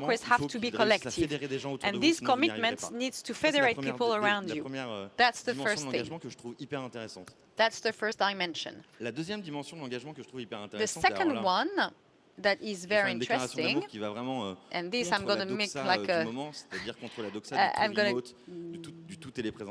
conquest il faut have to be qu'ils réussissent à collective. fédérer des gens autour de And vous, these sinon vous n'y arriverez commitments pas. needs to Ça, c'est la federate première people around la you. première That's the dimension first de thing. l'engagement que je trouve hyper intéressante. That's the first dimension. La deuxième dimension de l'engagement que je trouve hyper The intéressante, et alors second là, one that is je vais faire very une déclaration interesting, d'amour qui va vraiment and this I'm contre going la to make doxa like du a, moment, c'est-à-dire contre la doxa I'm du gonna tout remote, du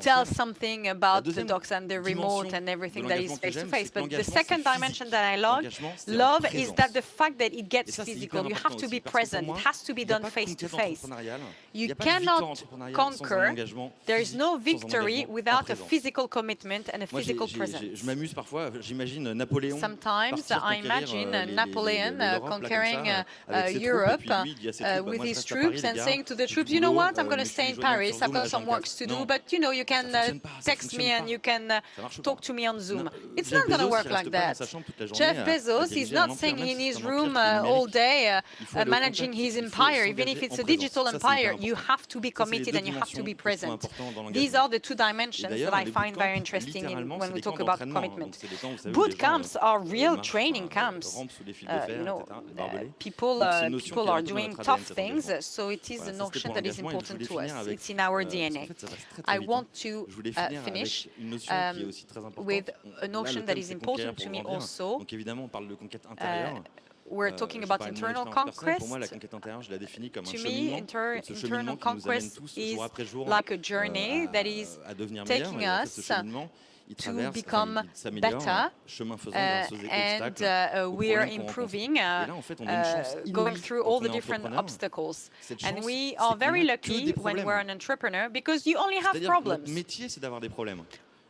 tell something about the deuxième docs and the remote dimension and everything de that is l'engagement que j'aime, face-to-face. c'est que But the l'engagement, second c'est dimension physique. that I L'engagement, c'est en love is présence. that the fact that it Et gets ça, c'est physical. hyper You have important to be aussi, parce que pour present. moi, It has to be il n'y a done pas de conquête face-to-face. entrepreneuriale, il You n'y a pas de victoire cannot entrepreneuriale sans un conquer. engagement There is physique, no sans un victory engagement en without a présence. physical commitment and a Moi, physical je presence. m'amuse parfois, j'imagine Napoléon Sometimes partir I conquérir imagine Napoleon l'Europe, là, comme conquering ça, avec ses troupes, et Europe puis lui, il dit à ses troupes, bah, with moi, je his reste à Paris, troops les and gars, saying to the j'ai du troops, you know boulot, what, I'm going mais to je suis stay in joignable Paris, sur I've Zoom got some H24. works to do, Non, but you know, you ça can fonctionne pas, ça text me fonctionne and pas. you can Ça marche talk pas. to me on Zoom. Non, It's Jeff not going to Bezos, work il like reste pas dans that. sa chambre toute la journée Jeff à Bezos is diriger un not empire, sitting même in si his c'est un empire room qui est all numérique. day Il faut aller au managing contact, his il faut empire. Even if s'engager it's en a digital présence. Ça, c'est hyper empire, you important. have to be Ça, c'est les committed deux and you have to dimensions be qui sont present. importantes dans These l'engagement. are the two dimensions d'ailleurs, that I les find very bootcamps, interesting littéralement, when c'est we des talk camps about d'entraînement, hein. commitment. Donc, c'est des camps où, vous savez, où les gens, Bootcamps are real marchent, training enfin, camps. rampent sous des fils de fer, You know, etc., des barbelés. people Donc, c'est une notion people qui est are un peu dans doing notre tough ADN, cet things, engagement. so it is Voilà, a ça, c'était notion pour that is l'engagement, et je important voulais to finir us. avec, It's in our parce qu'en DNA. fait, ça passe très, très I vite, want hein. to Je voulais finir finish avec une notion qui est aussi très importante. with a Là, notion le that thème, is c'est important conquérir to pour me grandir. also. Donc évidemment, on parle de conquête intérieure. We're talking Je about parle de mon internal expérience personnelle. Pour moi, la conquest. conquête intérieure, je la définis comme un To me, cheminement. Donc, ce cheminement internal qui nous amène conquest tous, is jour après jour, like a journey that is à devenir meilleurs. taking Et en fait, ce us cheminement, il to traverse, become il s'améliore, better, chemin faisant, grâce aux and obstacles, aux we are problèmes qu'on rencontre. improving, Et là, en fait, on a une chance going inouïe through quand all the on est different entrepreneur. obstacles. Cette And chance, we c'est are qu'on very n'a que lucky des when problèmes. we're an entrepreneur because you only have C'est-à-dire que notre problems. métier, c'est d'avoir des problèmes.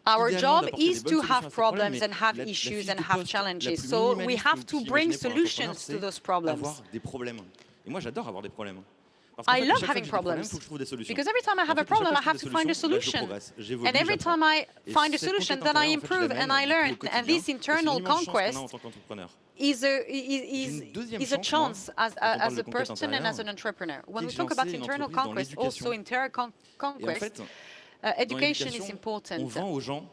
Our Idéalement, job d'apporter des is bonnes to solutions à have ces problèmes, problems mais and have la issues fiche and de have poste challenges. la plus So we minimaliste have que vous to puissiez bring imaginer pour un entrepreneur, solutions to c'est those problems. avoir des problèmes. Et moi, j'adore avoir des problèmes. Parce qu'en I fait, à love chaque fois having que j'ai des problèmes, problems faut que je trouve des solutions. because every time I En have fait, a à chaque problem, fois I que have je to trouve find des a solutions, bah, je solution. progresse, j'évolue, And every j'apprends. time I Et find a cette solution, conquête then I intérieure, en fait, je improve l'amène and I learn. au And quotidien. this Et c'est une internal immense chance qu'on a conquest en tant qu'entrepreneur. is J'ai une deuxième a chance, moi, chance quand on parle as de a conquête person and intérieure, as an entrepreneur. When c'est we que talk j'ai about lancé une internal entreprise dans conquest, l'éducation. also internal Et en conquest, fait, education dans is l'éducation, important. on vend aux gens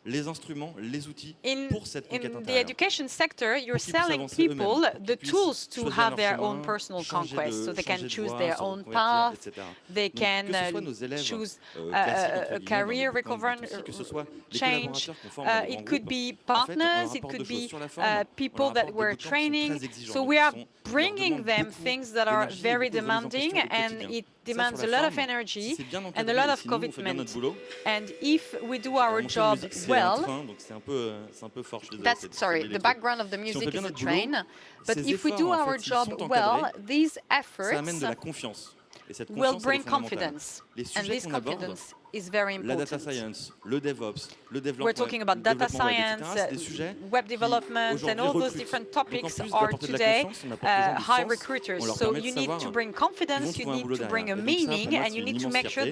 les instruments, les outils pour cette conquête In the intérieure. education sector, you're Pour qu'ils puissent selling avancer eux-mêmes, people pour the qu'ils puissent tools to choisir have leur their chemin, own personal changer conquest, de- so they changer can de choose voie, their se own reconvertir, path, etc. they Donc, can que ce soit nos élèves, choose classiques, a entre guillemets, career dans les bootcamps recovery, B2C, que ce soit les change. collaborateurs qu'on forme dans les It grands could groupes, be en fait, on leur partners, it apporte could deux choses be sur la forme. On leur people apporte that des we're bootcamps qui sont training. très exigeants, So donc we qui are sont- qui leur bringing demandent them beaucoup things that are d'énergie et very beaucoup de remise en question demanding au and quotidien. it Ça, demands sur a la lot of forme, energy si c'est bien and a encadré, lot et of sinon on fait bien commitment. notre boulot. And if we do Mon our chien de job musique, c'est un well, train, donc c'est un peu fort, je suis désolé, that's c'est sorry, l'électro. the background of the Si on music fait bien is a notre boulot, train. But ces if we do efforts, en our fait, s'ils job sont well, encadrés, these ça efforts amène de la confiance. Et cette will confiance, elle est bring fondamentale. confidence. Les And sujets this qu'on aborde, confidence is very la data important. science, le DevOps, le développement, We're talking about le data développement web, etc., science, c'est des sujets web qui, development, and aujourd'hui, all those recrutent. different Donc, en topics plus are d'apporter de la today confiance, on apporte aux gens du high sens, recruiters. on leur So permet de you need savoir to bring qu'ils vont confidence, you trouver un need boulot to bring a derrière. Et donc ça, pour meaning, moi, and c'est you une need to immense make sure fierté.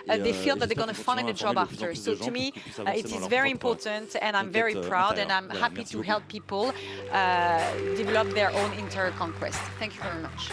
that Et, they feel that they're j'espère going to qu'on find a continuera job à former de plus en after. plus So de gens to me, pour qu'ils puissent avancer it dans is leur very propre important, and I'm very conquête proud, and intérieure. I'm Voilà, happy merci to beaucoup. help people develop their own inner conquest. Thank you very much.